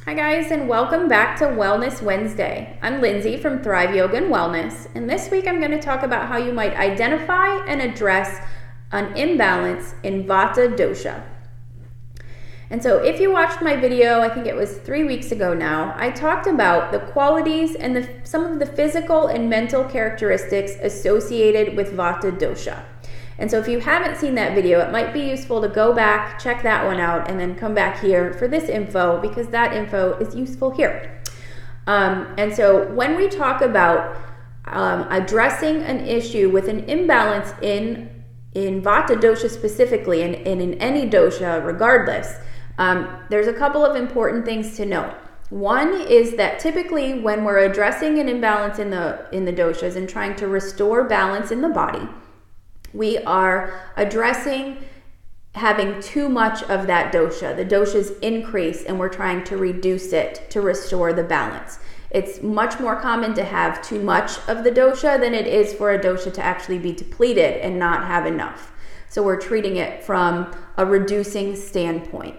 Hi guys, and welcome back to Wellness Wednesday. I'm Lindsay from Thrive Yoga and Wellness, and this week I'm going to talk about how you might identify and address an imbalance in Vata Dosha. And so if you watched my video, I think it was 3 weeks ago now, I talked about the qualities and some of the physical and mental characteristics associated with Vata Dosha. And so if you haven't seen that video, it might be useful to go back, check that one out, and then come back here for this info because that info is useful here. And so when we talk about addressing an issue with an imbalance in Vata Dosha specifically, and in any dosha regardless, there's a couple of important things to note. One is that typically when we're addressing an imbalance in the doshas and trying to restore balance in the body, we are addressing having too much of that dosha. The doshas increase and we're trying to reduce it to restore the balance. It's much more common to have too much of the dosha than it is for a dosha to actually be depleted and not have enough. So we're treating it from a reducing standpoint.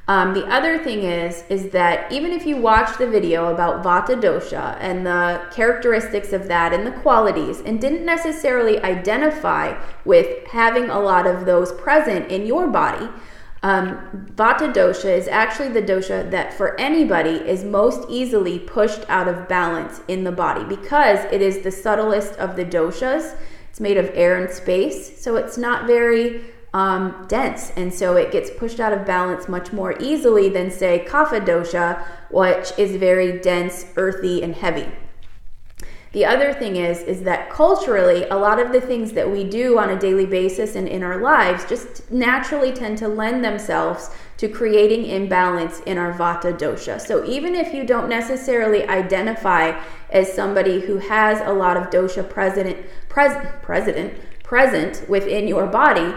The other thing is that even if you watch the video about Vata Dosha and the characteristics of that and the qualities and didn't necessarily identify with having a lot of those present in your body, Vata Dosha is actually the dosha that for anybody is most easily pushed out of balance in the body because it is the subtlest of the doshas. It's made of air and space, so it's not very dense, and so it gets pushed out of balance much more easily than, say, Kapha dosha, which is very dense, earthy, and heavy. The other thing is that culturally, a lot of the things that we do on a daily basis and in our lives just naturally tend to lend themselves to creating imbalance in our Vata dosha. So even if you don't necessarily identify as somebody who has a lot of dosha present within your body,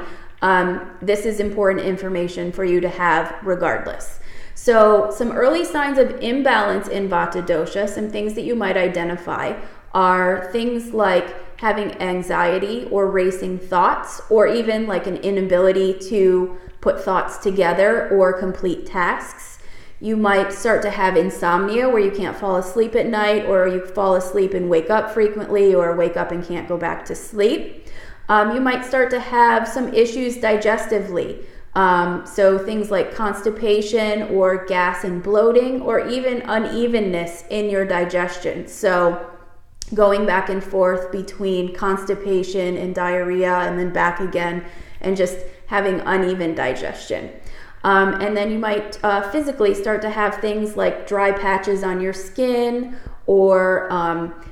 this is important information for you to have regardless. So some early signs of imbalance in Vata dosha, some things that you might identify are things like having anxiety or racing thoughts, or even like an inability to put thoughts together or complete tasks. You might start to have insomnia where you can't fall asleep at night, or you fall asleep and wake up frequently, or wake up and can't go back to sleep. You might start to have some issues digestively. So things like constipation or gas and bloating, or even unevenness in your digestion. So going back and forth between constipation and diarrhea and then back again, and just having uneven digestion. And then you might physically start to have things like dry patches on your skin, or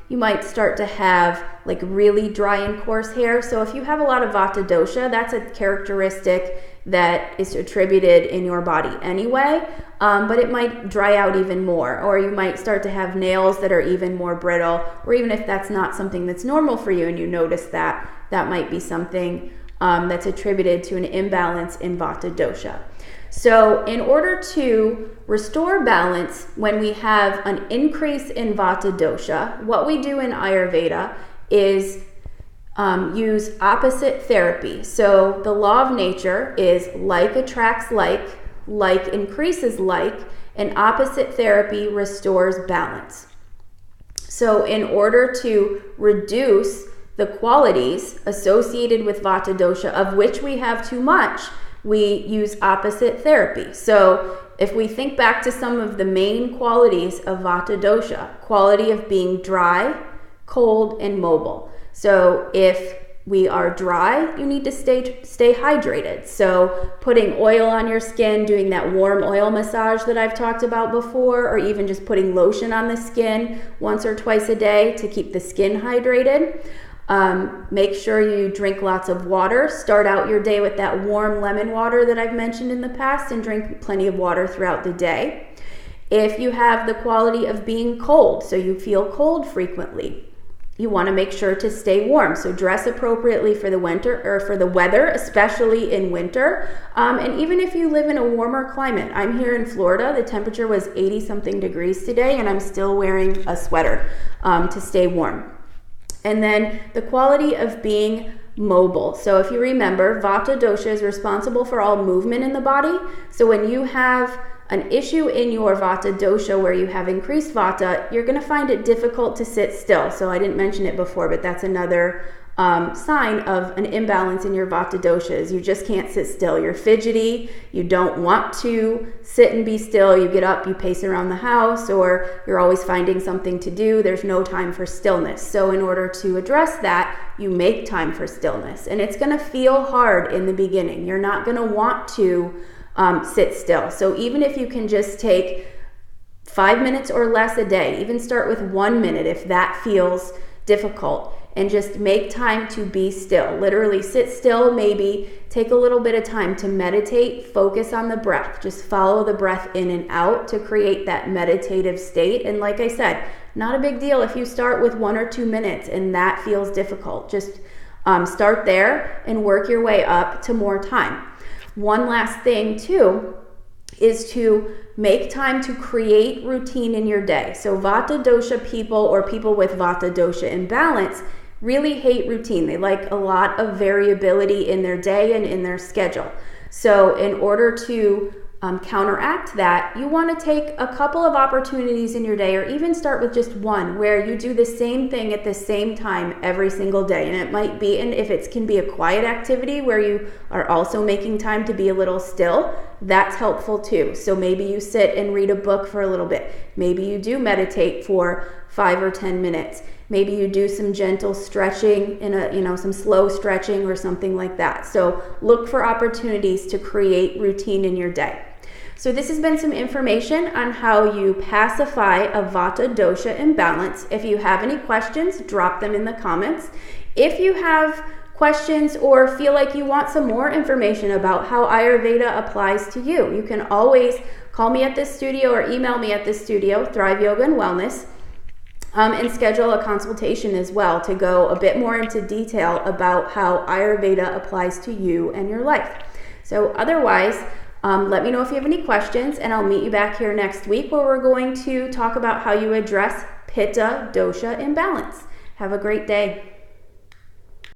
you might start to have like really dry and coarse hair. So if you have a lot of Vata dosha, that's a characteristic that is attributed in your body anyway, but it might dry out even more, or you might start to have nails that are even more brittle, or even if that's not something that's normal for you and you notice that, that might be something that's attributed to an imbalance in Vata dosha. So in order to restore balance when we have an increase in Vata dosha, what we do in Ayurveda is use opposite therapy. So the law of nature is like attracts like increases like, and opposite therapy restores balance. So in order to reduce the qualities associated with Vata dosha, of which we have too much, we use opposite therapy. So if we think back to some of the main qualities of Vata dosha, quality of being dry, cold, and mobile. So if we are dry, you need to stay hydrated. So putting oil on your skin, doing that warm oil massage that I've talked about before, or even just putting lotion on the skin once or twice a day to keep the skin hydrated. Make sure you drink lots of water. Start out your day with that warm lemon water that I've mentioned in the past, and drink plenty of water throughout the day. If you have the quality of being cold, so you feel cold frequently, you want to make sure to stay warm. So dress appropriately for the winter, or for the weather, especially in winter. And even if you live in a warmer climate, I'm here in Florida. The temperature was 80 something degrees today, and I'm still wearing a sweater to stay warm. And then the quality of being mobile. So if you remember, Vata dosha is responsible for all movement in the body. So when you have an issue in your Vata dosha where you have increased Vata, you're going to find it difficult to sit still. So I didn't mention it before, but that's another sign of an imbalance in your Vata dosha is you just can't sit still. You're fidgety, you don't want to sit and be still, you get up, you pace around the house, or you're always finding something to do. There's no time for stillness. So in order to address that, you make time for stillness. And it's going to feel hard in the beginning. You're not going to want to sit still. So even if you can just take 5 minutes or less a day, even start with 1 minute if that feels difficult, and just make time to be still. Literally sit still, maybe take a little bit of time to meditate, focus on the breath. Just follow the breath in and out to create that meditative state. And like I said, not a big deal if you start with 1 or 2 minutes and that feels difficult. Just start there and work your way up to more time. One last thing too is to make time to create routine in your day. So Vata dosha people or people with Vata dosha imbalance really hate routine. They like a lot of variability in their day and in their schedule. So in order to counteract that, you want to take a couple of opportunities in your day, or even start with just one where you do the same thing at the same time every single day. And it might be, and if it can be a quiet activity where you are also making time to be a little still, that's helpful too. So maybe you sit and read a book for a little bit. Maybe you do meditate for 5 or 10 minutes. Maybe you do some gentle stretching some slow stretching or something like that. So look for opportunities to create routine in your day. So this has been some information on how you pacify a Vata dosha imbalance. If you have any questions, drop them in the comments. If you have questions or feel like you want some more information about how Ayurveda applies to you, you can always call me at this studio or email me at this studio, Thrive Yoga and Wellness, and schedule a consultation as well to go a bit more into detail about how Ayurveda applies to you and your life. So otherwise, let me know if you have any questions, and I'll meet you back here next week where we're going to talk about how you address Pitta dosha imbalance. Have a great day.